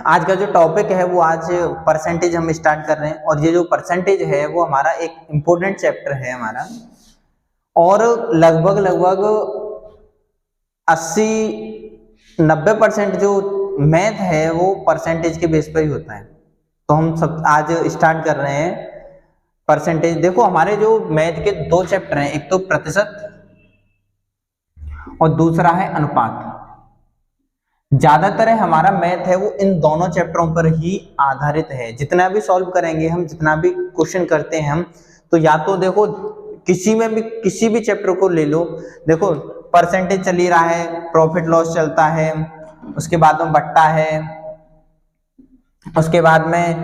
आज का जो टॉपिक है वो आज परसेंटेज हम स्टार्ट कर रहे हैं, और ये जो परसेंटेज है वो हमारा एक इम्पोर्टेंट चैप्टर है हमारा, और लगभग 80-90% जो मैथ है वो परसेंटेज के बेस पर ही होता है। तो हम सब आज स्टार्ट कर रहे हैं परसेंटेज। देखो हमारे जो मैथ के दो चैप्टर हैं, एक तो प्रतिशत और दूसरा है अनुपात। ज्यादातर हमारा मैथ है वो इन दोनों चैप्टरों पर ही आधारित है। जितना भी सॉल्व करेंगे हम, जितना भी क्वेश्चन करते हैं हम, तो या तो देखो किसी भी चैप्टर को ले लो, देखो परसेंटेज चल ही रहा है, प्रॉफिट लॉस चलता है, उसके बाद में बट्टा है, उसके बाद में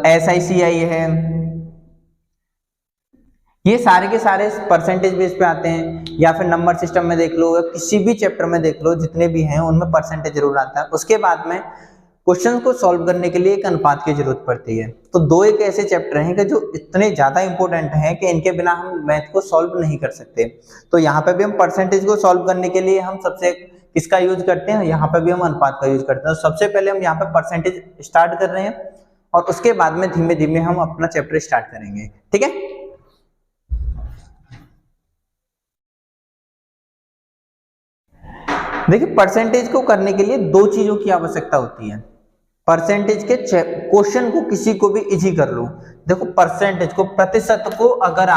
SICI है, ये सारे के सारे परसेंटेज बेस पे आते हैं। या फिर नंबर सिस्टम में देख लो, या किसी भी चैप्टर में देख लो, जितने भी हैं उनमें परसेंटेज जरूर आता है। उसके बाद में क्वेश्चन को सॉल्व करने के लिए एक अनुपात की जरूरत पड़ती है। तो दो एक ऐसे चैप्टर हैं कि जो इतने ज्यादा इंपॉर्टेंट हैं कि इनके बिना हम मैथ को सॉल्व नहीं कर सकते। तो यहाँ पे भी हम परसेंटेज को सॉल्व करने के लिए हम सबसे किसका यूज करते हैं, यहाँ पे भी हम अनुपात का यूज करते हैं। तो सबसे पहले हम यहाँ पे परसेंटेज स्टार्ट कर रहे हैं, और उसके बाद में धीमे धीमे हम अपना चैप्टर स्टार्ट करेंगे। ठीक है, देखिए परसेंटेज को करने के लिए दो चीजों की आवश्यकता होती है। परसेंटेज के क्वेश्चन को किसी को भी इजी कर लो। देखो प्रतिशत को अगर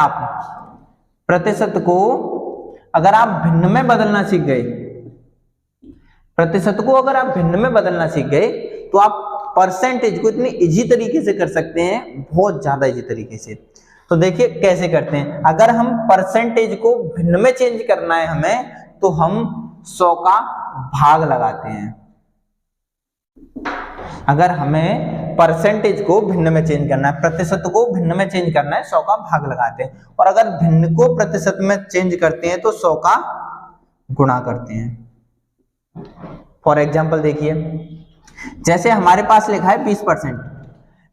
आप भिन्न में बदलना सीख गए, प्रतिशत को अगर आप भिन्न में बदलना सीख गए, तो आप परसेंटेज को इतनी इजी तरीके से कर सकते हैं, बहुत ज्यादा इजी तरीके से। तो देखिए कैसे करते हैं। अगर हम परसेंटेज को भिन्न में चेंज करना है हमें, तो हम 100 का भाग लगाते हैं। अगर हमें परसेंटेज को भिन्न में चेंज करना है, प्रतिशत को भिन्न में चेंज करना है, 100 का भाग लगाते हैं। और अगर भिन्न को प्रतिशत में चेंज करते हैं तो 100 का गुणा करते हैं। फॉर एग्जाम्पल देखिए, जैसे हमारे पास लिखा है 20%।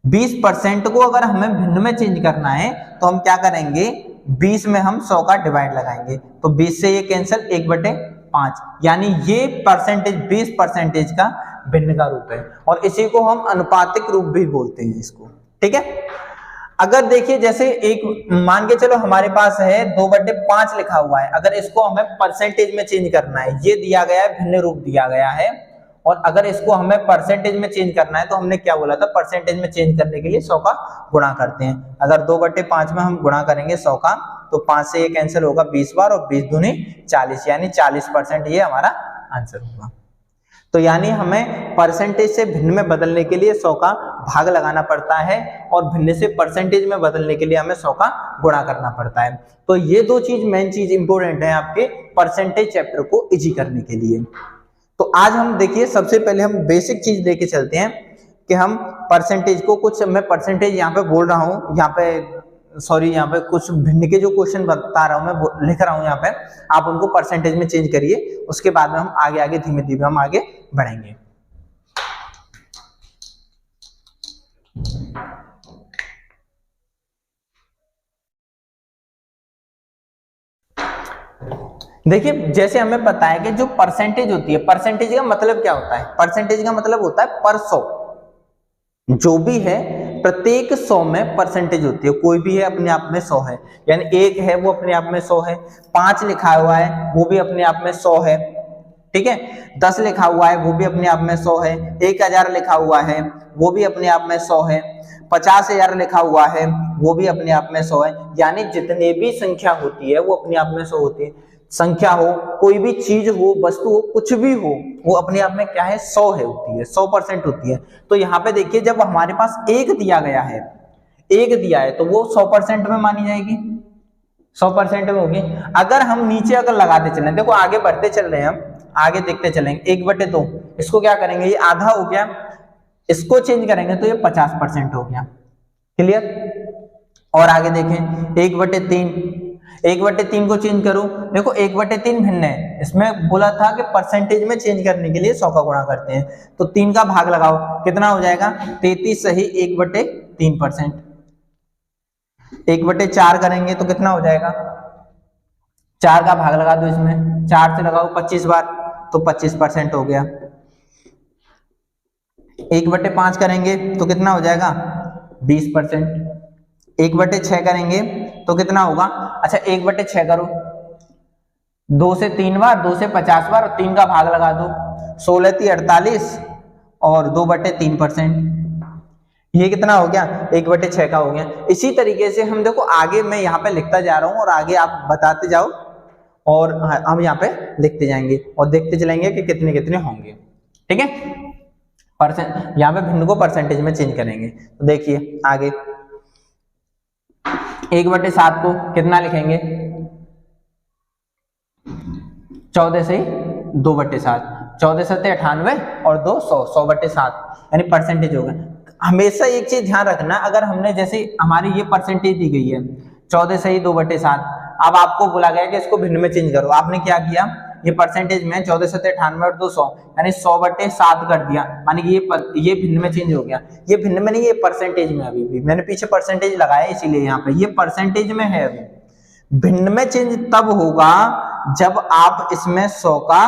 20% को अगर हमें भिन्न में चेंज करना है तो हम क्या करेंगे, 20 में हम 100 का डिवाइड लगाएंगे, तो 20 से ये कैंसिल, 1/5, यानी ये परसेंटेज 20% का भिन्न का रूप है, और इसी को हम अनुपातिक रूप भी बोलते हैं इसको। ठीक है, अगर देखिए जैसे एक मान के चलो हमारे पास है 2/5 लिखा हुआ है, अगर इसको हमें परसेंटेज में चेंज करना है, ये दिया गया है, भिन्न रूप दिया गया है, और अगर इसको हमें परसेंटेज में चेंज करना है तो हमने क्या बोला था, परसेंटेज में चेंज करने के लिए 100 का गुणा करते हैं। अगर 2/5 में हम गुणा करेंगे 100 का, तो 5 से ये कैंसिल होगा 20 बार, और 20 दूनी 40, यानी 40% ये हमारा आंसर होगा। तो यानी हमें परसेंटेज से भिन्न में बदलने के लिए 100 का भाग लगाना पड़ता है, और भिन्न से परसेंटेज में बदलने के लिए हमें 100 का गुणा करना पड़ता है। तो ये दो चीज मेन चीज इंपॉर्टेंट है आपके परसेंटेज चैप्टर को इजी करने के लिए। तो आज हम देखिए सबसे पहले हम बेसिक चीज लेके चलते हैं कि हम परसेंटेज को, कुछ मैं परसेंटेज यहाँ पे बोल रहा हूँ, यहाँ पे कुछ भिन्न के जो क्वेश्चन बता रहा हूँ, मैं लिख रहा हूँ यहाँ पे, आप उनको परसेंटेज में चेंज करिए। उसके बाद में हम आगे धीमे धीमे हम आगे बढ़ेंगे। देखिए जैसे हमें पता है कि जो परसेंटेज होती है, परसेंटेज का मतलब क्या होता है, परसेंटेज का मतलब होता है पर 100, जो भी है प्रत्येक 100 में परसेंटेज होती है। कोई भी है अपने आप में 100 है, यानी 1 है वो अपने आप में 100 है, 5 लिखा हुआ है वो भी अपने आप में 100 है। ठीक है, 10 लिखा हुआ है वो भी अपने आप में 100 है, 1000 लिखा हुआ है वो भी अपने आप में 100 है, 50,000 लिखा हुआ है वो भी अपने आप में 100 है। यानी जितने भी संख्या होती है वो अपने आप में 100 होती है। संख्या हो, कोई भी चीज हो, वस्तु हो, कुछ भी हो, वो अपने आप में क्या है, 100 है, होती है, 100% होती है। तो यहाँ पे देखिए जब हमारे पास 1 दिया गया है, 1 दिया है, तो वो 100% में मानी जाएगी, 100% में होगी। अगर हम नीचे अगर लगाते चलें, देखो आगे बढ़ते चल रहे हैं हम, आगे देखते चलेंगे, 1/2, इसको क्या करेंगे, ये आधा हो गया, इसको चेंज करेंगे तो ये 50% हो गया। क्लियर, और आगे देखें 1/3, 1/3 को चेंज करो, देखो 1/3 भिन्न है, इसमें बोला था कि परसेंटेज में चेंज करने के लिए 100 का गुणा करते हैं, तो 3 का भाग लगाओ, कितना हो जाएगा, 33 सही 1/3%। 1/4 करेंगे तो कितना हो जाएगा, 4 का भाग लगा दो इसमें, 4 से लगाओ 25 बार, तो 25% हो गया। 1/5 करेंगे तो कितना हो जाएगा 20%। 1/6 करेंगे तो कितना होगा, अच्छा 1/6 करो, 2 से 3 बार, 2 से 50 बार और 3 का भाग लगा दो, 16 × 48 और 2/3%। ये कितना हो गया 1/6 का हो गया। इसी तरीके से हम देखो आगे मैं यहाँ पे लिखता जा रहा हूँ और आगे आप बताते जाओ और हम यहाँ पे लिखते जाएंगे और देखते चलेंगे कि कितने कितने होंगे, ठीक है। परसेंट यहाँ पे भिन्न को परसेंटेज में चेंज करेंगे। तो देखिए आगे 1/7 को कितना लिखेंगे, 14 से 2/7, 14 × 7 = 98 और 2 100, 100/7 यानी परसेंटेज होगा। हमेशा एक चीज ध्यान रखना, अगर हमने जैसे हमारी ये परसेंटेज दी गई है 14 से 2/7, अब आपको बोला गया कि इसको भिन्न में चेंज करो, आपने क्या किया, ये परसेंटेज में 14 × 7 = 98 और 2 100 यानी 100/7 कर दिया, मानी कि ये भिन्न में चेंज हो गया। ये भिन्न में नहीं, ये परसेंटेज में, अभी भी मैंने पीछे परसेंटेज लगाया इसीलिए यहाँ पे ये परसेंटेज में है। अभी भिन्न में चेंज तब होगा जब आप इसमें 100 का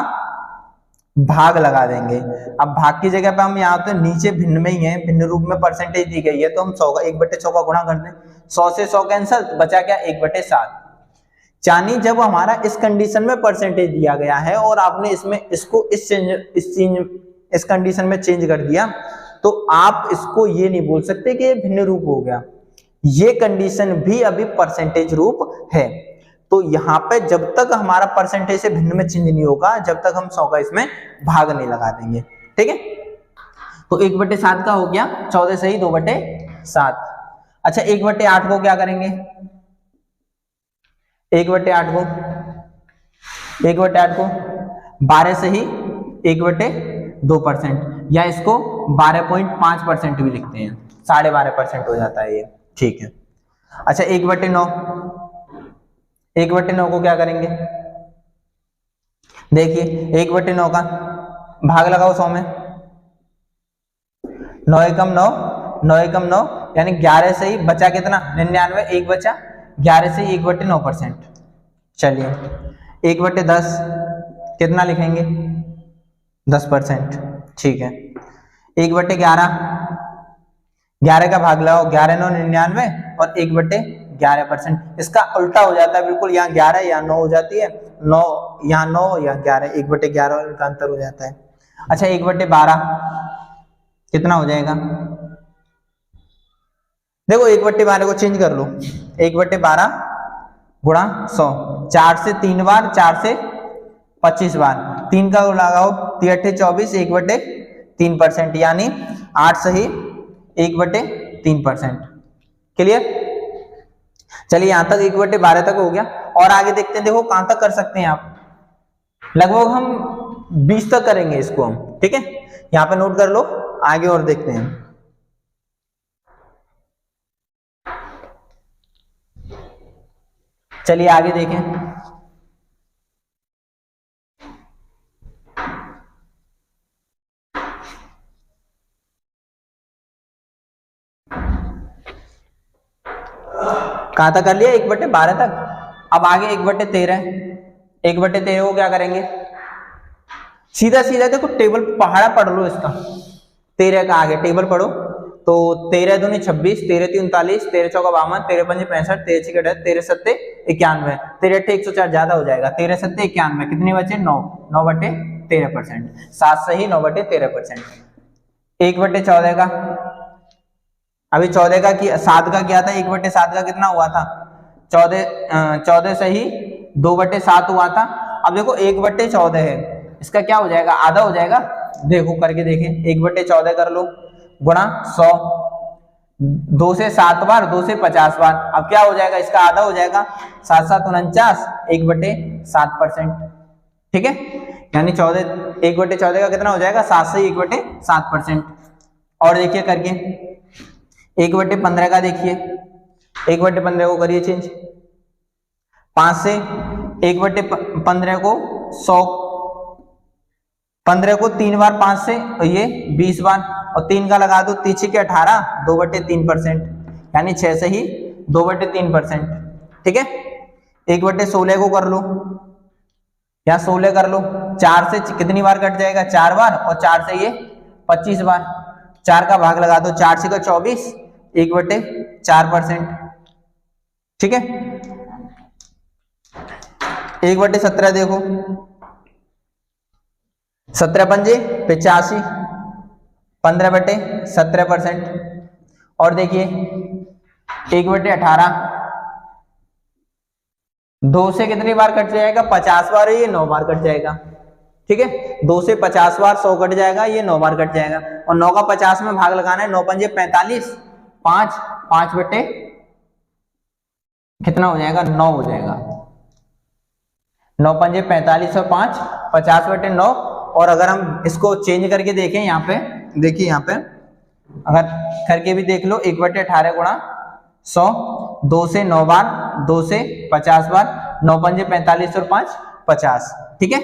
भाग लगा देंगे। अब भाग की जगह पे हम यहाँ पे नीचे भिन्न में ही है, भिन्न रूप में परसेंटेज दी गई है, तो हम 100 का 1/100 का गुणा कर दें, 100 से 100 कैंसल, तो बचा क्या 1/7। यानी जब हमारा इस कंडीशन में परसेंटेज दिया गया है और आपने इसमें इसको इस कंडीशन में चेंज कर दिया, तो आप इसको ये नहीं बोल सकते कि ये भिन्न रूप हो गया, ये कंडीशन भी अभी परसेंटेज रूप है। तो यहाँ पे जब तक हमारा परसेंटेज से भिन्न में चेंज नहीं होगा, जब तक हम 100 का इसमें भाग नहीं लगा देंगे, ठीक है। तो 1/7 का हो गया 14 से 2/7। अच्छा 1/8 को क्या करेंगे, 1/8 को 12 से 1/2%, या इसको 12.5% भी लिखते हैं, 12.5% हो जाता है ये, ठीक है। अच्छा 1/9 को क्या करेंगे, देखिए 1/9 का भाग लगाओ 100 में, 9 एकम 9, 9 एकम 9 यानी 11 से ही बचा कितना 99, 1 बचा, 11 से 1/9%। चलिए 1/10 कितना लिखेंगे 10%, ठीक है। 1/11, 11 का भाग लगाओ, 11 9 99 और 1/11%। इसका उल्टा हो जाता है बिल्कुल, यहाँ 11 यहाँ 9 हो जाती है, 9 यहाँ 9 यहाँ 11, 1/11 इनका अंतर हो जाता है। अच्छा 1/12 कितना हो जाएगा, देखो 1/12 को चेंज कर लो, 1/12 गुणा 100, 4 से 3 बार, 4 से 25 बार, 3 का लगाओ 3 × 24, 1/3%, यानी 8 से ही 1/3%। क्लियर, चलिए यहां तक 1/12 तक हो गया और आगे देखते हैं, देखो कहां तक कर सकते हैं आप, लगभग हम 20 तक करेंगे इसको हम, ठीक है। यहाँ पे नोट कर लो, आगे और देखते हैं। चलिए आगे देखें, कहां तक कर लिया 1/12 तक। अब आगे 1/13, 1/13 को क्या करेंगे, सीधा सीधा देखो टेबल पहाड़ा पढ़ लो इसका, 13 का आगे टेबल पढ़ो, तो 13 दूनी 26, 13 3 39, 13 चौका 52, 13 5 65, 13 6 13 7 91, 13 8 104 ज्यादा हो जाएगा, 13 7 91, कितने बचे 9, 9/13%, 7 से ही 9/13%। 1/14 का, अभी 14 का 7 का क्या था, 1/7 का कितना हुआ था 14 से ही 2/7 हुआ था। अब देखो 1/14 है, इसका क्या हो जाएगा, आधा हो जाएगा, देखो करके देखें, 1/14 कर लो गुणा 100, 2 से 7 बार, 2 से 50 बार, अब क्या हो जाएगा, इसका आधा हो जाएगा, 7 7 49, 1/7%, ठीक है। यानी 1/14 का कितना हो जाएगा, 7 से 1/7%। और देखिए करके 1/15 का देखिए, 1/15 को करिए चेंज, 5 से 1/15 को 100, 15 को 3 बार 5 से, और ये 20 बार, और 3 का लगा दो, 3 के 18, 2/3%, यानी 6 से ही 2/3%, ठीक है। 1/16 को कर लो, या 16 कर लो, 4 से कितनी बार कट जाएगा, 4 बार, और 4 से ये 25 बार, 4 का भाग लगा दो, 4 से 24, 1/4%। ठीक है, 1/17 देखो, 17 पंजे 85, 15/17%। और देखिए 1/18, 2 से कितनी बार कट जाएगा? 50 बार, ये 9 बार कट जाएगा। ठीक है, 2 से 50 बार 100 कट जाएगा, ये 9 बार कट जाएगा। और 9 का 50 में भाग लगाना है, 9 पंजे 45, 5 बटे कितना हो जाएगा? 9 हो जाएगा। 9 पंजे 45 और 5, 50/9। और अगर हम इसको चेंज करके देखें, यहाँ पे देखिए, यहाँ पे अगर करके भी देख लो, 1/18 गुणा 100, 2 से 9 बार, 2 से 50 बार, 9 पंजे 45 और 5 50। ठीक है,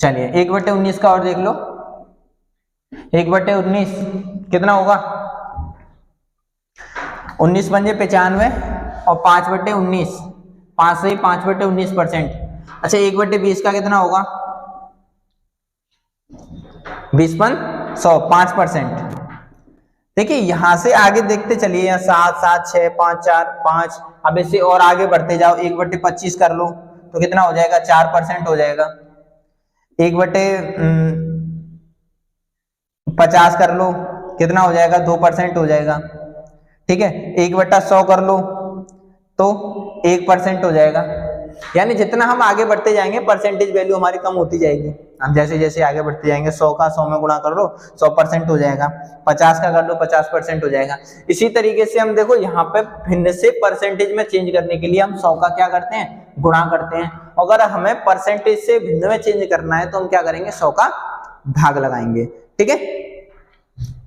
चलिए 1/19 का और देख लो। 1/19 कितना होगा? 19 पंजे 95 और 5/19, 5 से 5/19%। अच्छा, 1/20 का कितना होगा? 20/100, 5%। देखिए यहां से आगे देखते चलिए, यहाँ 7, 7, 6, 5, 4, 5। अब इससे और आगे बढ़ते जाओ, 1/25 कर लो तो कितना हो जाएगा? 4% हो जाएगा। 1/50 कर लो, कितना हो जाएगा? 2% हो जाएगा। ठीक है, 1/100 कर लो तो 1% हो जाएगा। यानी जितना हम आगे बढ़ते जाएंगे परसेंटेज वैल्यू हमारी कम होती जाएगी। हम जैसे जैसे आगे बढ़ते जाएंगे, 100 का 100 में गुणा कर लो, 100% हो जाएगा। 50 का कर लो, 50% हो जाएगा। इसी तरीके से हम देखो यहाँ पे भिन्न से परसेंटेज में चेंज करने के लिए हम 100 का क्या करते हैं? गुणा करते हैं। अगर हमें परसेंटेज से भिन्न में चेंज करना है तो हम क्या करेंगे? 100 का भाग लगाएंगे। ठीक है,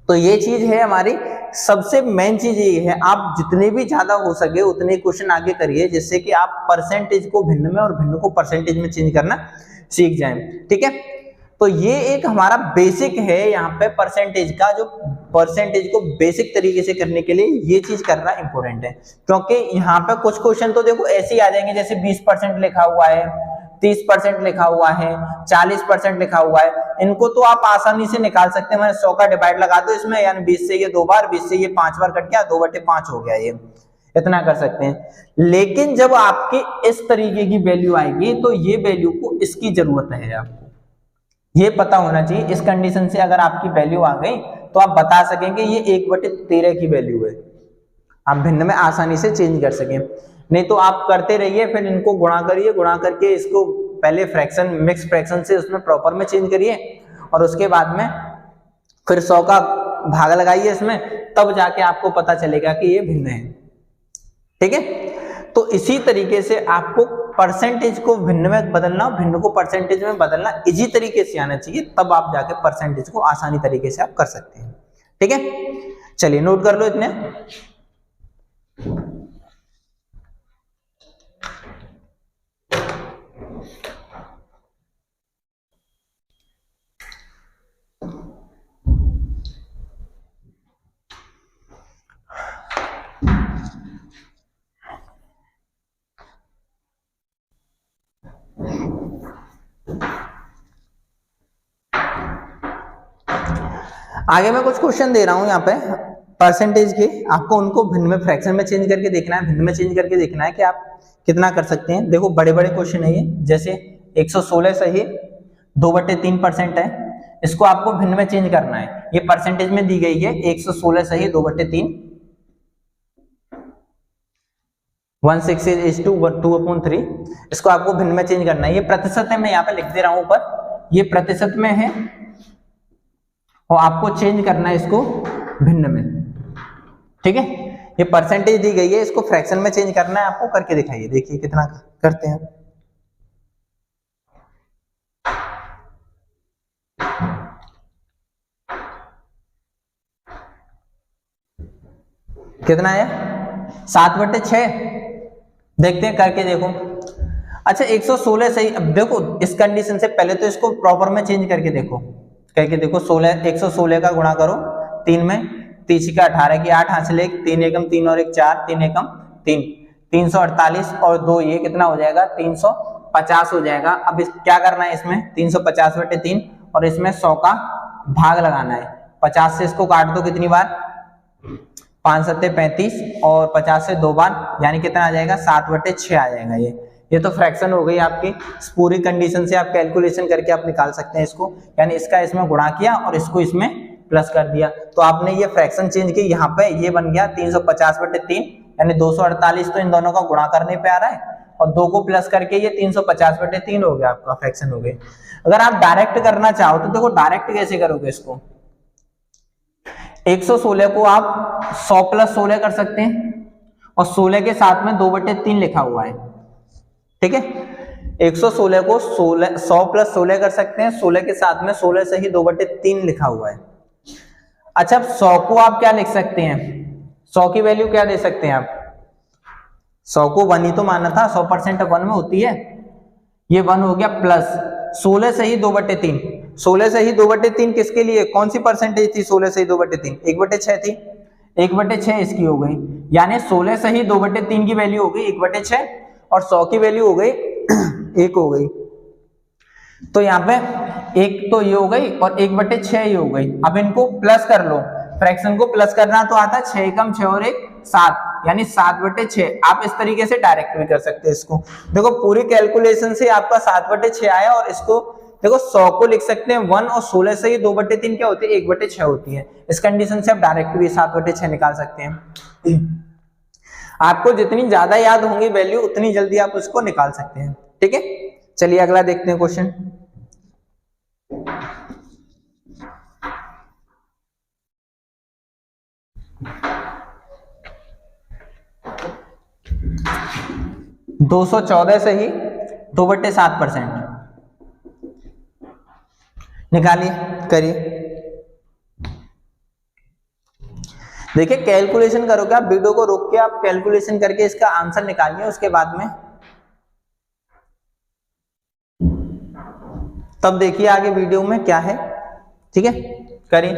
तो ये चीज है हमारी। सबसे मेन चीज ये है, आप जितने भी ज्यादा हो सके उतने क्वेश्चन आगे करिए, जिससे कि आप परसेंटेज को भिन्न में और भिन्न को परसेंटेज में चेंज करना सीख जाएं। ठीक है, तो ये एक हमारा बेसिक है यहाँ पे परसेंटेज का, जो परसेंटेज को बेसिक तरीके से करने के लिए ये चीज करना इंपॉर्टेंट है। क्योंकि यहाँ पे कुछ क्वेश्चन तो देखो ऐसे ही आ जाएंगे, जैसे 20% लिखा हुआ है, 30% लिखा हुआ है, 40% लिखा हुआ है, इनको तो आप आसानी से निकाल सकते हैं। मैंने 100 का डिवाइड लगा दो इसमें, यानी 20 से ये 2 बार, 20 से ये 5 बार कट गया, 2/5 हो गया, ये इतना कर सकते हैं। लेकिन जब आपके इस तरीके की वैल्यू आएगी तो ये वैल्यू को इसकी जरूरत है, आपको ये पता होना चाहिए। इस कंडीशन से अगर आपकी वैल्यू आ गई तो आप बता सकेंगे ये 1/13 की वैल्यू है, आप भिन्न में आसानी से चेंज कर सकें। नहीं तो आप करते रहिए, फिर इनको गुणा करिए, गुणा करके इसको पहले फ्रैक्शन, मिक्स फ्रैक्शन से उसमें प्रॉपर में चेंज करिए, और उसके बाद में फिर 100 का भाग लगाइए इसमें, तब जाके आपको पता चलेगा कि ये भिन्न है। ठीक है, तो इसी तरीके से आपको परसेंटेज को भिन्न में बदलना, भिन्न को परसेंटेज में बदलना इजी तरीके से आना चाहिए, तब आप जाके परसेंटेज को आसानी तरीके से आप कर सकते हैं। ठीक है, चलिए नोट कर लो इतने। आगे मैं कुछ क्वेश्चन दे रहा हूं यहाँ पे परसेंटेज के, आपको उनको भिन्न में फ्रैक्शन में चेंज करके देखना है, भिन्न में चेंज करके देखना है कि आप कितना कर सकते हैं। देखो बड़े बड़े क्वेश्चन है ये, जैसे 116 सही 2/3% है, इसको आपको भिन्न में चेंज करना है। ये परसेंटेज में दी गई है 116 सही 2/3, 1/6 इसको आपको भिन्न में चेंज करना है। ये प्रतिशत है, मैं यहाँ पे लिख दे रहा हूं ऊपर, ये प्रतिशत में है और आपको चेंज करना है इसको भिन्न में। ठीक है, ये परसेंटेज दी गई है, इसको फ्रैक्शन में चेंज करना है आपको, करके दिखाइए, देखिए कितना करते हैं। कितना है? 7/6। देखते हैं करके, देखो। अच्छा 116 सही। अब देखो इस कंडीशन से पहले तो इसको प्रॉपर में चेंज करके देखो, करके देखो। 116 का गुणा करो 3 में, 30 का 18 की 8 हासिल, 1 3 एकम 3 और 1 4, 3 एकम 3, 348 और 2 ये कितना हो जाएगा? 350 हो जाएगा। अब क्या करना है इसमें? 350/3 और इसमें 100 का भाग लगाना है। 50 से इसको काट दो कितनी बार, 5 सत्ते 35 और 50 से 2 बार, यानी कितना आ जाएगा 7/6 आ जाएगा। ये तो फ्रैक्शन हो गई आपकी। इस पूरी कंडीशन से आप कैलकुलेशन करके आप निकाल सकते हैं इसको, यानी इसका इसमें गुणा किया और इसको इसमें प्लस कर दिया, तो आपने ये फ्रैक्शन चेंज की, यहाँ पे ये बन गया 350/3, यानी 248 तो इन दोनों का गुणा करने पे आ रहा है और 2 को प्लस करके ये 350/3 हो गया, आपका फ्रैक्शन हो गया। अगर आप डायरेक्ट करना चाहो तो देखो डायरेक्ट कैसे करोगे इसको, 116 को आप 100 + 16 कर सकते हैं और 16 के साथ में 2/3 लिखा हुआ है, ठीक है। 116 को 100 + 16 कर सकते हैं, 16 के साथ में 16 से ही 2/3 लिखा हुआ है। अच्छा, 100 को आप क्या लिख सकते हैं, 100 की वैल्यू क्या दे सकते हैं आप, 100 को 1 ही तो माना था, 100% 1 में होती है, ये 1 हो गया प्लस 16 से ही 2/3, 16 से ही 2/3 किसके लिए, कौन सी परसेंटेज थी 16 से ही 2/3, 1/6 थी, 1/6 इसकी हो गई, यानी 16 से ही 2/3 की वैल्यू हो गई 1/6 और 100 की वैल्यू हो गई 1 हो गई। तो यहाँ पे एक तो ये हो गई और 1/6 ये हो गई। अब इनको प्लस कर लो, फ्रैक्शन को प्लस करना तो आता है 6 कम 6 और 1 7, यानी 7/6। आप इस तरीके से डायरेक्ट भी कर सकते हैं इसको। देखो पूरी कैलकुलेशन से आपका 7/6 आया और इसको देखो 100 को लिख सकते हैं 1 और 16 से ही 2/3 क्या होती है 1/6 होती है। इस कंडीशन से आप डायरेक्ट भी 7/6 निकाल सकते हैं। आपको जितनी ज्यादा याद होंगी वैल्यू उतनी जल्दी आप उसको निकाल सकते हैं, ठीक है। चलिए अगला देखते हैं क्वेश्चन। दो 214 से ही 2/7% निकालिए, करिए। देखिए कैलकुलेशन करोगे आप, वीडियो को रोक के आप कैलकुलेशन करके इसका आंसर निकालिए, उसके बाद में तब देखिए आगे वीडियो में क्या है, ठीक है। करिए।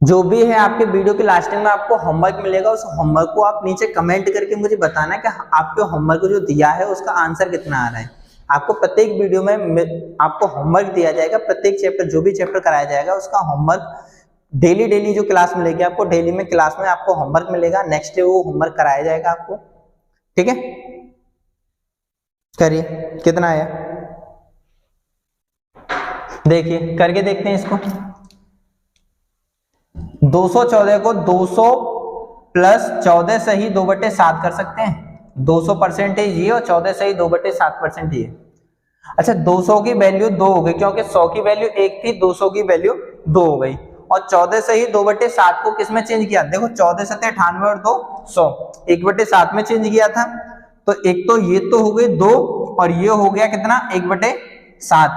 जो भी है आपके वीडियो के लास्ट में आपको होमवर्क मिलेगा, उस होमवर्क को आप नीचे कमेंट करके मुझे बताना कि आपके होमवर्क जो दिया है उसका आंसर कितना आ रहा है। आपको प्रत्येक वीडियो में आपको होमवर्क दिया जाएगा, प्रत्येक चैप्टर जो भी चैप्टर कराया जाएगा उसका होमवर्क डेली जो क्लास मिलेगी आपको, डेली में क्लास में आपको होमवर्क मिलेगा, नेक्स्ट डे वो होमवर्क कराया जाएगा आपको, ठीक है। करिए, कितना आया देखिए, करके देखते हैं इसको। 214 को 200 + 14 से ही 2/7 कर सकते हैं, 200% ये और 14 से ही 2/7% ये। अच्छा 200 की वैल्यू 2 हो गई, क्योंकि 100 की वैल्यू 1 थी, 200 की वैल्यू 2 हो गई और 14 से ही 2/7 को किसमें चेंज किया, देखो 14 7 98 और 2 100, 1/7 में चेंज किया था। तो एक तो ये तो हो गई 2 और ये हो गया कितना 1/7,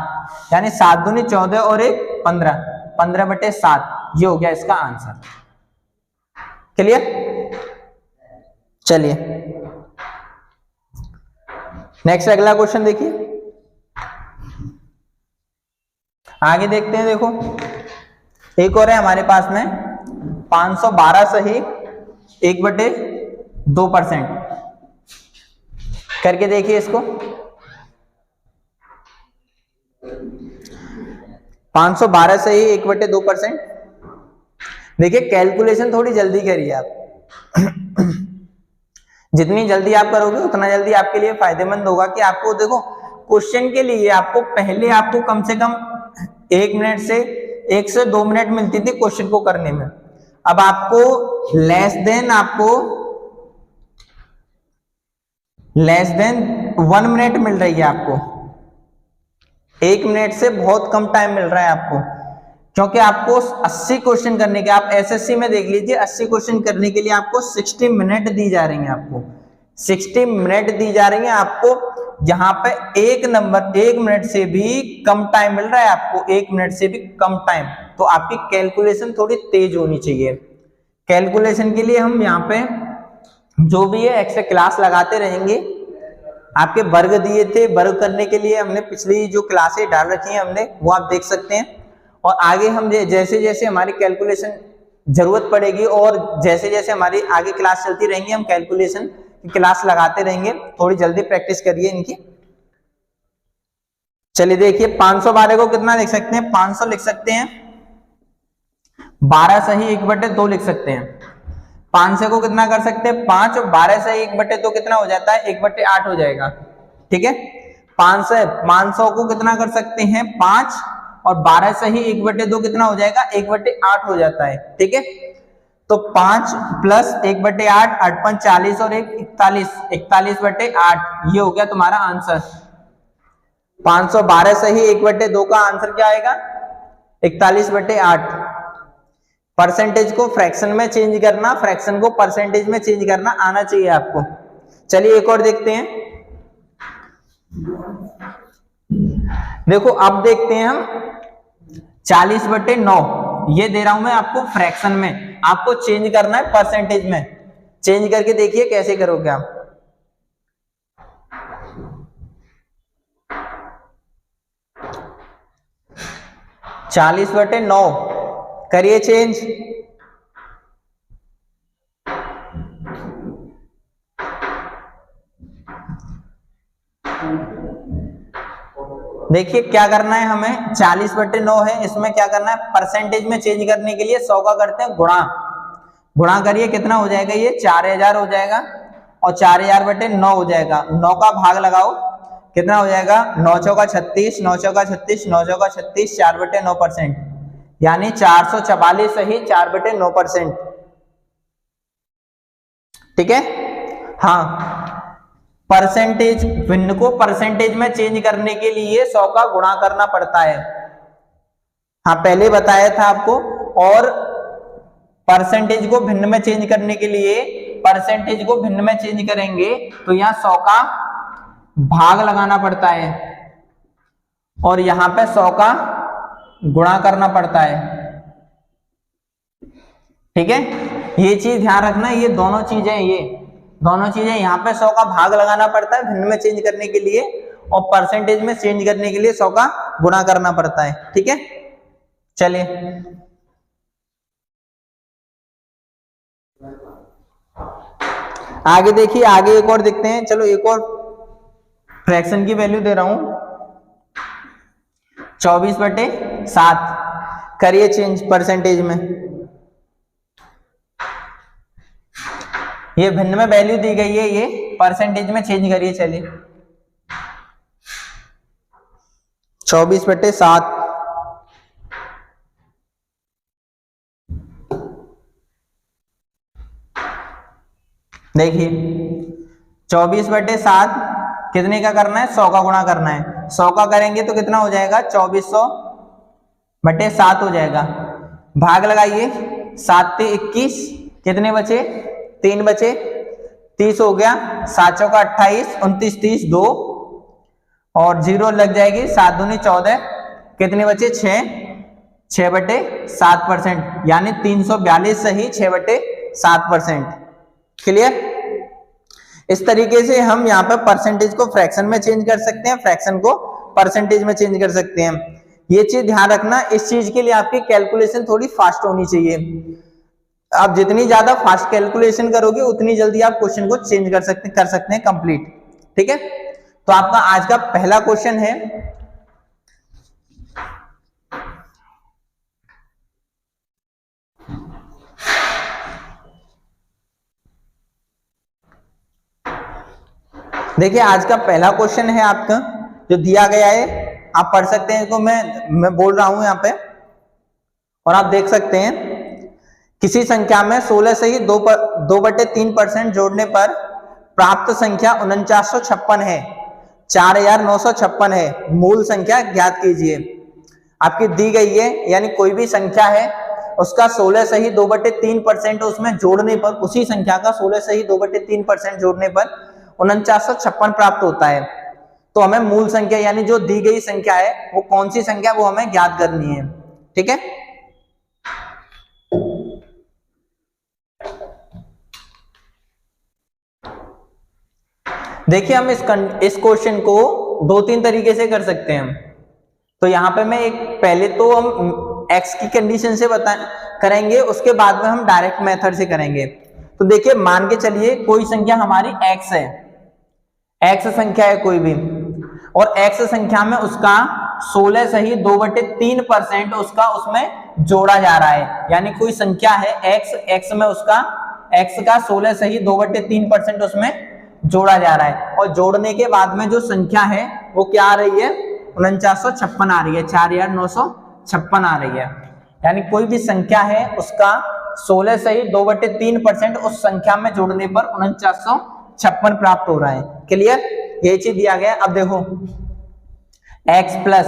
यानी 7 दूनी 14 और 1 15, 15/7 ये हो गया इसका आंसर। क्लियर। चलिए नेक्स्ट अगला क्वेश्चन देखिए, आगे देखते हैं। देखो एक और है हमारे पास में 512 से ही 1/2% करके देखिए इसको। 512 से ही 1/2%। देखिए कैलकुलेशन थोड़ी जल्दी करिए आप जितनी जल्दी आप करोगे उतना जल्दी आपके लिए फायदेमंद होगा। कि आपको देखो क्वेश्चन के लिए आपको पहले आपको कम से कम 1 मिनट से 1 से 2 मिनट मिलती थी क्वेश्चन को करने में, अब आपको लेस देन 1 मिनट मिल रही है। आपको 1 मिनट से बहुत कम टाइम मिल रहा है आपको, क्योंकि आपको 80 क्वेश्चन करने के, आप एसएससी में देख लीजिए 80 क्वेश्चन करने के लिए आपको 60 मिनट दी जा रही है। आपको 60 मिनट दी जा रही है आपको, यहाँ पे 1 मिनट से भी कम टाइम मिल रहा है आपको, 1 मिनट से भी कम टाइम। तो आपकी कैलकुलेशन थोड़ी तेज होनी चाहिए। कैलकुलेशन के लिए हम यहाँ पे जो भी है एक्स्ट्रा क्लास लगाते रहेंगे। आपके वर्ग दिए थे, वर्ग करने के लिए हमने पिछली जो क्लासें डाल रखी हैं हमने, वो आप देख सकते हैं। और आगे हम जैसे जैसे हमारी कैलकुलेशन जरूरत पड़ेगी और जैसे जैसे हमारी आगे क्लास चलती रहेंगी, हम कैलकुलेशन की क्लास लगाते रहेंगे। थोड़ी जल्दी प्रैक्टिस करिए इनकी। चलिए देखिए 512 को कितना लिख सकते हैं, 500 लिख सकते हैं, 12 सही 1/2 लिख सकते हैं। 500 को कितना कर सकते हैं 5 और 12 सही 1/2 कितना हो जाता है 1/8 हो जाएगा। ठीक है, 500 को कितना कर सकते हैं 5 और 12 सही 1/2 कितना हो जाएगा 1/8 हो जाता है। ठीक है, तो 5 प्लस 1/8 8 5 40 और 1 41 41/8 ये हो गया तुम्हारा आंसर। 512 सही 1/2 का आंसर क्या आएगा 41/8। परसेंटेज को फ्रैक्शन में चेंज करना, फ्रैक्शन को परसेंटेज में चेंज करना आना चाहिए आपको। चलिए एक और देखते हैं। देखो अब देखते हैं हम 40/9 ये दे रहा हूं मैं आपको फ्रैक्शन में, आपको चेंज करना है परसेंटेज में। चेंज करके देखिए कैसे करोगे आप। 40/9 करिए चेंज। देखिए क्या करना है हमें, 40/9 है, इसमें क्या करना है परसेंटेज में चेंज करने के लिए 100 का करते हैं गुणा। गुणा करिए कितना हो जाएगा ये 4000 हो जाएगा और 4000/9 हो जाएगा। 9 का भाग लगाओ कितना हो जाएगा 9 चौका 36 9 चौका 36 9 चौका 36 4/9%, यानी 444 सही 4/9%। ठीक है, हाँ परसेंटेज भिन्न को परसेंटेज में चेंज करने के लिए 100 का गुणा करना पड़ता है। हाँ पहले बताया था आपको। और परसेंटेज को भिन्न में चेंज करने के लिए, परसेंटेज को भिन्न में चेंज करेंगे तो यहाँ 100 का भाग लगाना पड़ता है और यहाँ पे 100 का गुणा करना पड़ता है। ठीक है, ये चीज ध्यान रखना, ये दोनों चीजें यहाँ पे 100 का भाग लगाना पड़ता है भिन्न में चेंज करने के लिए और परसेंटेज में चेंज करने के लिए 100 का गुणा करना पड़ता है। ठीक है, चलिए आगे देखिए, आगे एक और देखते हैं। चलो एक और फ्रैक्शन की वैल्यू दे रहा हूं 24/7 करिए चेंज परसेंटेज में। ये भिन्न में वैल्यू दी गई है, ये परसेंटेज में चेंज करिए। चलिए 24/7 देखिए 24/7 कितने का करना है 100 का गुणा करना है। 100 का करेंगे तो कितना हो जाएगा 2400/7 हो जाएगा। भाग लगाइए 7 से 21 कितने बचे 3 बचे, 30 हो गया, 7 चौका 28 29 30 2 और 0 लग जाएगी, 7 दूनी 14 कितने बचे 6/7%, यानी 342 सही 6/7%। क्लियर। इस तरीके से हम यहाँ पे परसेंटेज को फ्रैक्शन में चेंज कर सकते हैं, फ्रैक्शन को परसेंटेज में चेंज कर सकते हैं। ये चीज ध्यान रखना, इस चीज के लिए आपकी कैलकुलेशन थोड़ी फास्ट होनी चाहिए। आप जितनी ज्यादा फास्ट कैलकुलेशन करोगे उतनी जल्दी आप क्वेश्चन को चेंज कर सकते हैं कंप्लीट। ठीक है, तो आपका आज का पहला क्वेश्चन है देखिए, आज का पहला क्वेश्चन है आपका जो दिया गया है, आप पढ़ सकते हैं इसको, मैं बोल रहा हूं यहाँ पे और आप देख सकते हैं। किसी संख्या में 16 से ही 2/3% जोड़ने पर प्राप्त संख्या 4956 है, 4956 है, मूल संख्या ज्ञात कीजिए। आपकी दी गई है, यानी कोई भी संख्या है उसका 16 से ही 2/3% उसमें जोड़ने पर, उसी संख्या का 16 से ही 2/3% जोड़ने पर 4956 प्राप्त होता है। तो हमें मूल संख्या यानी जो दी गई संख्या है वो कौन सी संख्या वो हमें ज्ञात करनी है। ठीक है, देखिए हम इस क्वेश्चन को 2-3 तरीके से कर सकते हैं। तो यहाँ पे मैं पहले तो हम x की कंडीशन से करेंगे, उसके बाद में हम डायरेक्ट मेथड से करेंगे। तो देखिए मान के चलिए कोई संख्या हमारी x है, x संख्या है कोई भी, और x संख्या में उसका 16 सही 2/3% उसका उसमें जोड़ा जा रहा है। यानी कोई संख्या है x में उसका x का 16 सही 2/3% उसमें जोड़ा जा रहा है, और जोड़ने के बाद में जो संख्या है वो क्या आ रही है, 4956 आ रही है, 4956 आ रही है। यानी कोई भी संख्या है उसका 16 सही 2/3% उस संख्या में जोड़ने पर 4956 प्राप्त हो रहा है। क्लियर, ये चीज दिया गया। अब देखो x प्लस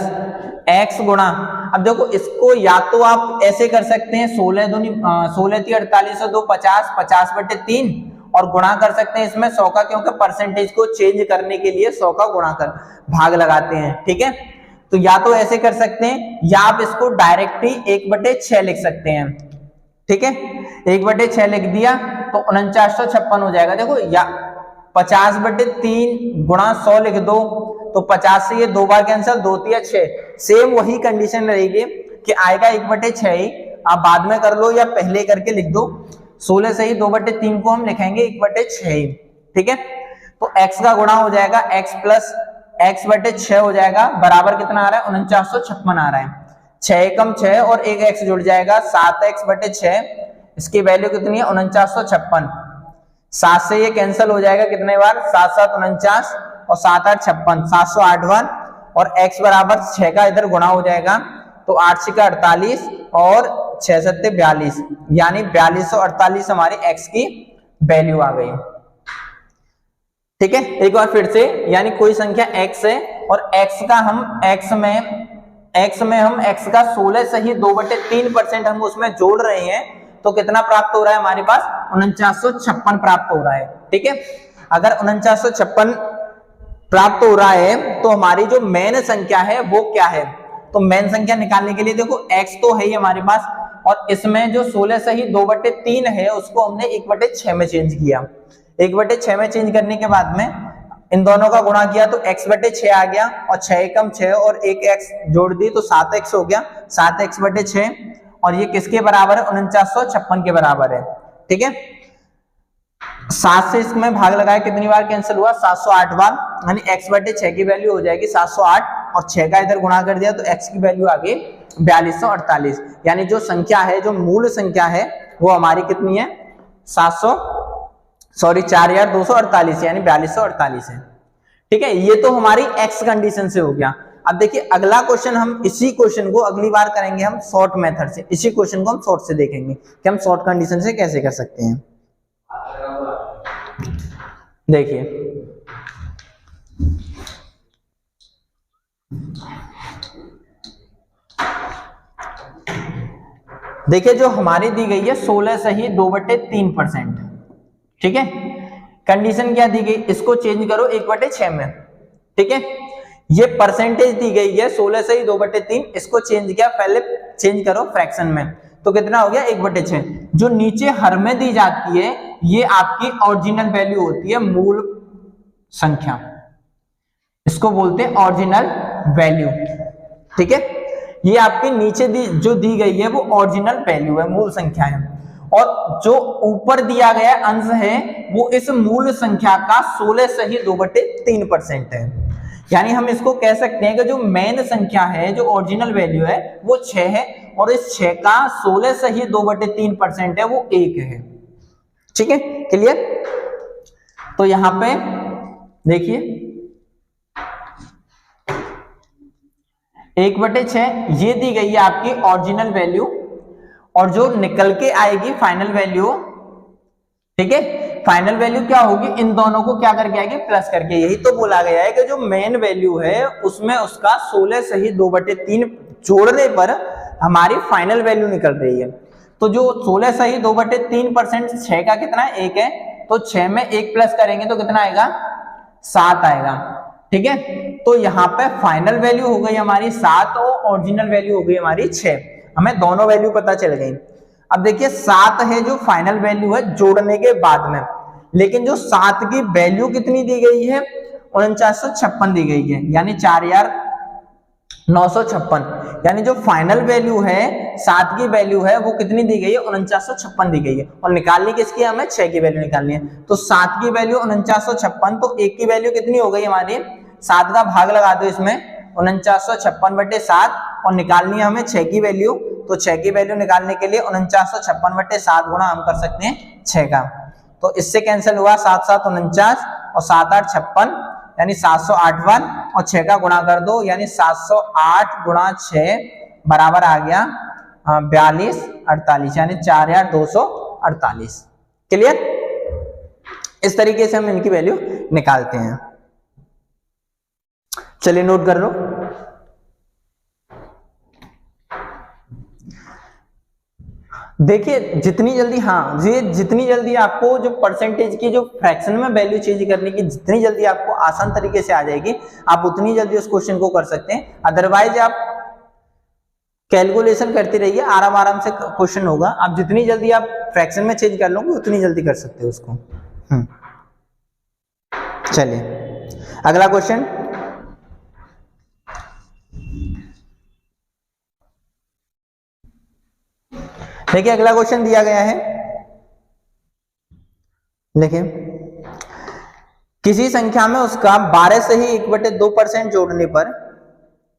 x गुणा, अब देखो इसको या तो आप ऐसे कर सकते हैं 16 दूनी 16 × 48 2 50 50/3 और गुणा कर सकते हैं इसमें 100 का, क्योंकि परसेंटेज को चेंज करने के लिए 100 का गुणा कर भाग लगाते हैं। ठीक है, तो या तो ऐसे कर सकते हैं या आप इसको डायरेक्ट ही 1/6 लिख सकते हैं। ठीक है, 1/6 लिख दिया तो 4956 हो जाएगा। देखो या 50/3 गुणा 100 लिख दो तो 50 से ये 2 बार कैंसिल, 2 × 6, सेम वही कंडीशन रहेगी कि आएगा 1/6 ही। आप बाद में कर लो या पहले करके लिख दो, 16 से ही 2/3 को हम लिखेंगे 1/6 ही। ठीक है, तो x का गुणा हो जाएगा x प्लस x/6 हो जाएगा, बराबर कितना आ रहा है, 4956 आ रहा है। 6 कम 6 और एक x जुड़ जाएगा, 7x/6, इसकी वैल्यू कितनी है, 4956। 7 से ये कैंसिल हो जाएगा कितने बार, 7 7 49 और 7 8 56, 708 बार, और x बराबर 6 का इधर गुणा हो जाएगा तो 8 6 48 और 6 7 42, यानी 4248 हमारी x की वैल्यू आ गई। ठीक है, एक बार फिर से, यानी कोई संख्या x है और x का हम x में हम x का 16 सही 2/3% हम उसमें जोड़ रहे हैं, तो कितना प्राप्त हो रहा है हमारे पास, 4956 प्राप्त हो रहा है। ठीक है, अगर 4956 प्राप्त हो रहा है तो हमारी जो मेन संख्या है वो क्या है, तो मेन संख्या निकालने के लिए देखो x तो है ही हमारे पास, और इसमें जो 16 सही 2/3 है उसको हमने 1/6 में चेंज किया। 1/6 में चेंज करने के बाद में इन दोनों का गुणा किया तो x/6 आ गया, और 6 कम 6 और एक x जोड़ दी तो 7x हो गया, 7x/6, और ये किसके बराबर है, 4956 के बराबर है। ठीक है, 7 से इसमें भाग लगाया कितनी बार कैंसिल हुआ, 708 बार, यानी x/6 की वैल्यू हो जाएगी 708, और 6 का इधर गुणा कर दिया तो x की वैल्यू आ गई 4248। यानी जो संख्या है, जो मूल संख्या है वो हमारी कितनी है, 4248, यानी 4248 है। ठीक है, ये तो हमारी x कंडीशन से हो गया। अब देखिए अगला क्वेश्चन, हम इसी क्वेश्चन को अगली बार करेंगे हम शॉर्ट मेथड से, इसी क्वेश्चन को हम शॉर्ट से देखेंगे कि हम शॉर्ट कंडीशन से कैसे कर सकते हैं। देखिए जो हमारी दी गई है 16 सही 2/3%। ठीक है, कंडीशन क्या दी गई, इसको चेंज करो 1/6 में। ठीक है, ये परसेंटेज दी गई है 16 सही 2/3, इसको चेंज किया, पहले चेंज करो फ्रैक्शन में, तो कितना हो गया 1/6। जो नीचे हर में दी जाती है ये आपकी ओरिजिनल वैल्यू होती है, मूल संख्या, इसको बोलते हैं ओरिजिनल वैल्यू। ठीक है, ये आपकी नीचे जो दी गई है वो ओरिजिनल वैल्यू है, मूल संख्या है, और जो ऊपर दिया गया अंश है वो इस मूल संख्या का 16 सही 2/3% है। यानी हम इसको कह सकते हैं कि जो मेन संख्या है, जो ओरिजिनल वैल्यू है वो 6 है, और इस 6 का 16 सही 2/3% है वो 1 है। ठीक है, क्लियर। तो यहां पे देखिए 1/6 ये दी गई है आपकी ओरिजिनल वैल्यू, और जो निकल के आएगी फाइनल वैल्यू, ठीक है, फाइनल वैल्यू क्या होगी, इन दोनों को क्या करके आएगी, प्लस करके। यही तो बोला गया है कि जो मेन वैल्यू है उसमें उसका 16 सही 2/3 जोड़ने पर हमारी फाइनल वैल्यू निकल रही है। तो जो 16 सही 2/3% 6 का कितना है, 1 है, तो 6 में 1 प्लस करेंगे तो कितना आएगा, 7 आएगा। ठीक है, तो यहाँ पे फाइनल वैल्यू हो गई हमारी 7 और ओरिजिनल वैल्यू हो गई हमारी 6। हमें दोनों वैल्यू पता चल गई। अब देखिए 7 है जो फाइनल वैल्यू है जोड़ने के बाद में, लेकिन जो 7 की वैल्यू कितनी दी गई है, 4956 दी गई है, यानी 4956, यानी जो फाइनल वैल्यू है 7 की वैल्यू है वो कितनी दी गई है, 4956 दी गई है, और निकालनी किसकी, हमें 6 की वैल्यू निकालनी है। तो 7 की वैल्यू 4956, तो 1 की वैल्यू कितनी हो गई हमारी, 7 का भाग लगा दो इसमें 4956/7 और निकालनी है हमें 6 की वैल्यू। तो 6 की वैल्यू निकालने के लिए 4956/7 गुणा हम कर सकते हैं 6 का। तो इससे कैंसिल हुआ 7 7 49 और 7 8 56 यानी 708 बार और 6 का गुणा कर दो यानी 708 गुणा 6 बराबर आ गया 4248 यानी 4248। क्लियर? इस तरीके से हम इनकी वैल्यू निकालते हैं। चलिए नोट कर लो। देखिए जितनी जल्दी, हाँ ये जितनी जल्दी आपको जो परसेंटेज की जो फ्रैक्शन में वैल्यू चेंज करने की जितनी जल्दी आपको आसान तरीके से आ जाएगी आप उतनी जल्दी उस क्वेश्चन को कर सकते हैं। अदरवाइज आप कैलकुलेशन करते रहिए, आराम आराम से क्वेश्चन होगा। आप जितनी जल्दी आप फ्रैक्शन में चेंज कर लोगे उतनी जल्दी कर सकते हो उसको। चलिए अगला क्वेश्चन। देखिए अगला क्वेश्चन दिया गया है, देखिए किसी संख्या में उसका 12 से ही 1/2% जोड़ने पर,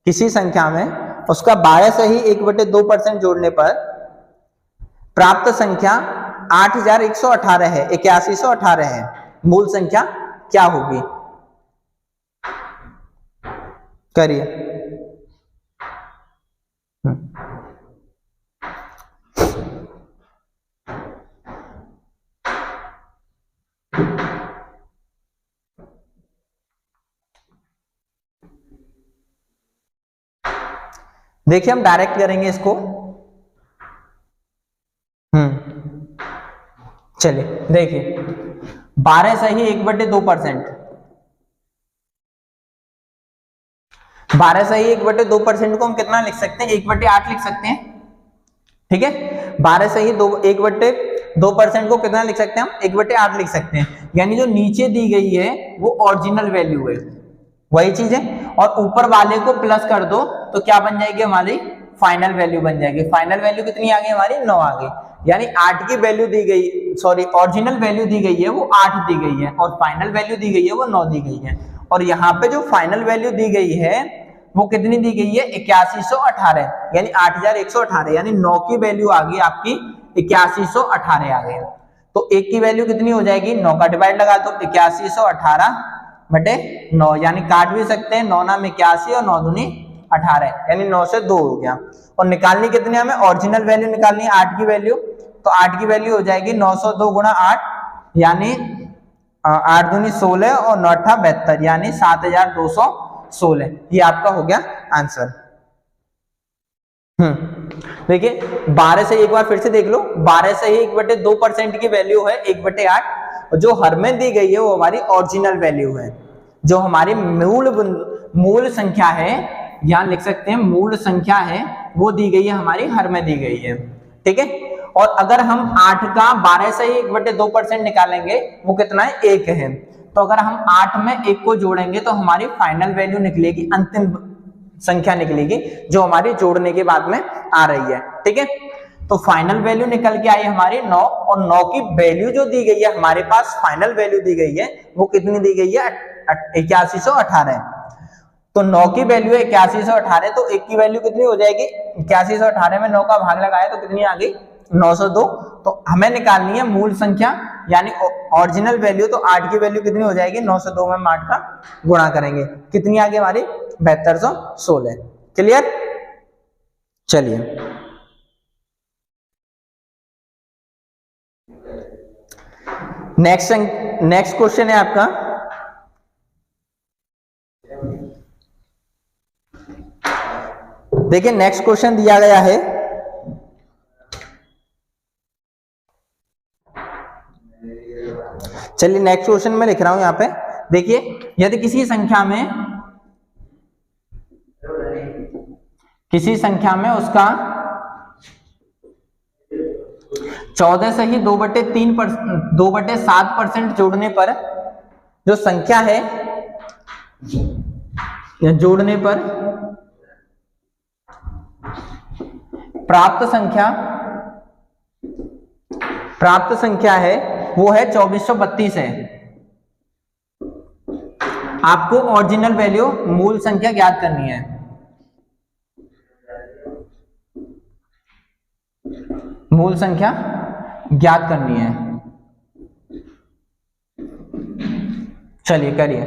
किसी संख्या में उसका 12 से ही 1/2% जोड़ने पर प्राप्त संख्या 8118 है, 8118 है। मूल संख्या क्या होगी? करिए। देखिए हम डायरेक्ट करेंगे इसको। चलिए देखिए 12 से ही 1/2%, 12 से ही 1/2% को हम कितना लिख सकते हैं? 1/8 लिख सकते हैं। ठीक है, 12 से ही 1/2% को कितना लिख सकते हैं हम? 1/8 लिख सकते हैं। यानी जो नीचे दी गई है वो ओरिजिनल वैल्यू है, वही चीज है, और ऊपर वाले को प्लस कर दो तो क्या बन जाएगी? हमारी फाइनल वैल्यू बन जाएगी। फाइनल वैल्यू कितनी आ गई हमारी? 9 आ गई। यानी 8 की वैल्यू दी गई, सॉरी ओरिजिनल वैल्यू दी गई है वो 8 दी गई है और फाइनल वैल्यू दी गई है वो 9 दी गई है। और यहाँ पे जो फाइनल वैल्यू दी गई है वो कितनी दी गई है? 8118 यानी 8118 यानी 9 की वैल्यू आ गई आपकी 8118 आ गई। तो 1 की वैल्यू कितनी हो जाएगी? 9 का डिवाइड लगा दो 8118/9 यानी काट भी सकते हैं, 9 नाम 81 और 9 दूनी 18 यानी 9 से 2 हो गया। और निकालनी कितनी हमें? ओरिजिनल वैल्यू निकालनी है 8 की वैल्यू। तो 8 की वैल्यू हो जाएगी 902 गुणा 8 यानी 8 दूनी 16 और 9 8 72 यानी 7216। ये आपका हो गया आंसर। देखिए 12 से एक बार फिर से देख लो, 12 से ही 1/2% की वैल्यू है 1/8 और जो हर में दी गई है वो हमारी ओरिजिनल वैल्यू है। जो हमारी मूल संख्या है, यहां लिख सकते हैं मूल संख्या है, वो दी गई है हमारी हर में दी गई है। ठीक है, और अगर हम 8 का 12 से ही 1/2% निकालेंगे वो कितना है? 1 है। तो अगर हम 8 में 1 को जोड़ेंगे तो हमारी फाइनल वैल्यू निकलेगी, अंतिम संख्या निकलेगी जो हमारी जोड़ने के बाद में आ रही है। ठीक है, तो फाइनल वैल्यू निकल के आई हमारी 9 और 9 की वैल्यू जो दी गई है हमारे पास, फाइनल वैल्यू दी गई है वो कितनी दी गई है? 8118। तो 9 की वैल्यू है 8118, तो 1 की वैल्यू कितनी हो जाएगी? 8118 में 9 का भाग लगाया तो कितनी आ गई? 902। तो हमें निकालनी है मूल संख्या यानी ओरिजिनल वैल्यू। तो 8 की वैल्यू कितनी हो जाएगी? 902 में 8 का गुणा करेंगे, कितनी आ गई हमारी? 7216। क्लियर? चलिए नेक्स्ट क्वेश्चन है आपका। देखिए नेक्स्ट क्वेश्चन दिया गया है, चलिए नेक्स्ट क्वेश्चन में लिख रहा हूं यहां पे। देखिए यदि किसी संख्या में उसका 14 से ही 2/7% जोड़ने पर जो संख्या है, या जोड़ने पर प्राप्त संख्या है वो है 2432 है। आपको ओरिजिनल वैल्यू मूल संख्या ज्ञात करनी है। मूल संख्या ज्ञात करनी है। चलिए करिए।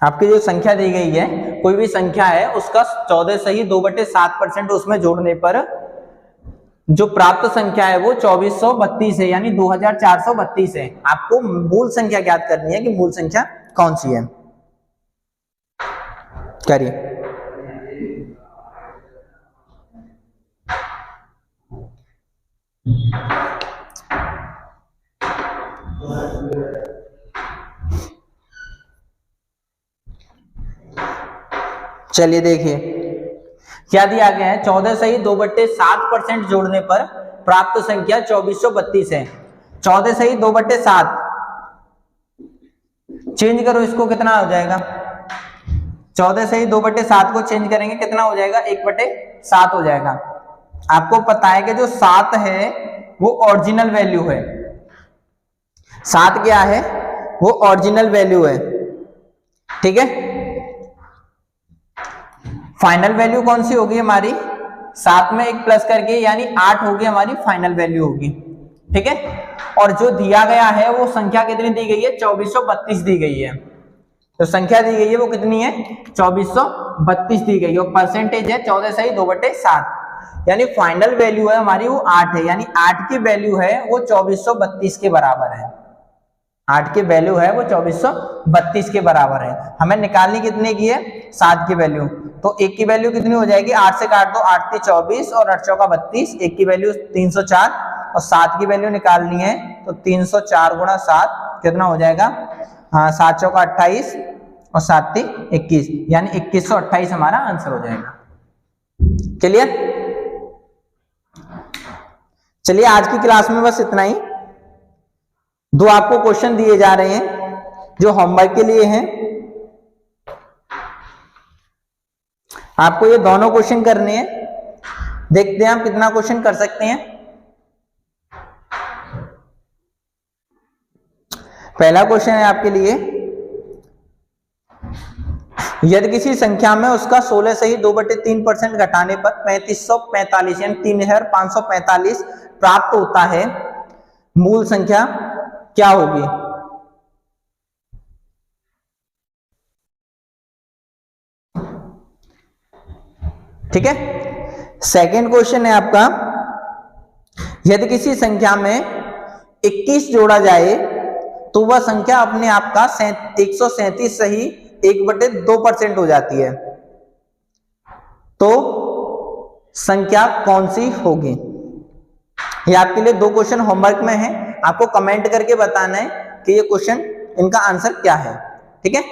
आपकी जो संख्या दी गई है, कोई भी संख्या है उसका 14 सही 2/7% उसमें जोड़ने पर जो प्राप्त संख्या है वो 2432 है, यानी 2432 है। आपको मूल संख्या ज्ञात करनी है कि मूल संख्या कौन सी है। करिए। चलिए देखिए क्या दिया गया है, 14 सही 2/7% जोड़ने पर प्राप्त संख्या 2432 है। 14 सही 2/7 चेंज करो, इसको कितना हो जाएगा? 14 सही 2/7 को चेंज करेंगे कितना हो जाएगा? 1/7 हो जाएगा। आपको पता है कि जो 7 है वो ओरिजिनल वैल्यू है। 7 क्या है? वो ओरिजिनल वैल्यू है, ठीक है। फाइनल वैल्यू कौन सी होगी हमारी? 7 में 1 प्लस करके यानी 8 होगी हमारी फाइनल वैल्यू होगी, ठीक है। और जो दिया गया है वो संख्या कितनी दी गई है? 2432 दी गई है। तो संख्या दी गई है वो कितनी है? 2432 दी गई है। और परसेंटेज है 14 सही 2/7, यानी फाइनल वैल्यू है हमारी वो 8 है, यानी 8 की वैल्यू है वो 2432 के बराबर है। 8 की वैल्यू है वो 2432 के बराबर है। हमें निकालनी कितने की है? 7 की वैल्यू। तो 1 की वैल्यू कितनी हो जाएगी? 8 से काट दो, 8 × 3 = 24 और 8 × 4 = 32। 1 की वैल्यू 304 और 7 की वैल्यू निकालनी है तो 304 × 7 कितना हो जाएगा? 7 × 4 = 28 और 7 × 3 = 21, यानी 2128 हमारा आंसर हो जाएगा। क्लियर? चलिए आज की क्लास में बस इतना ही। 2 आपको क्वेश्चन दिए जा रहे हैं जो होमवर्क के लिए हैं। आपको ये दोनों क्वेश्चन करने हैं। देखते हैं आप कितना क्वेश्चन कर सकते हैं। पहला क्वेश्चन है आपके लिए, यदि किसी संख्या में उसका 16 सही 2/3% घटाने पर 3545 यानी 3545 प्राप्त होता है, मूल संख्या क्या होगी? ठीक है। सेकंड क्वेश्चन है आपका, यदि किसी संख्या में 21 जोड़ा जाए तो वह संख्या अपने आप का 137 सही 1/2% हो जाती है, तो संख्या कौन सी होगी? ये आपके लिए 2 क्वेश्चन होमवर्क में है। आपको कमेंट करके बताना है कि ये क्वेश्चन इनका आंसर क्या है, ठीक है।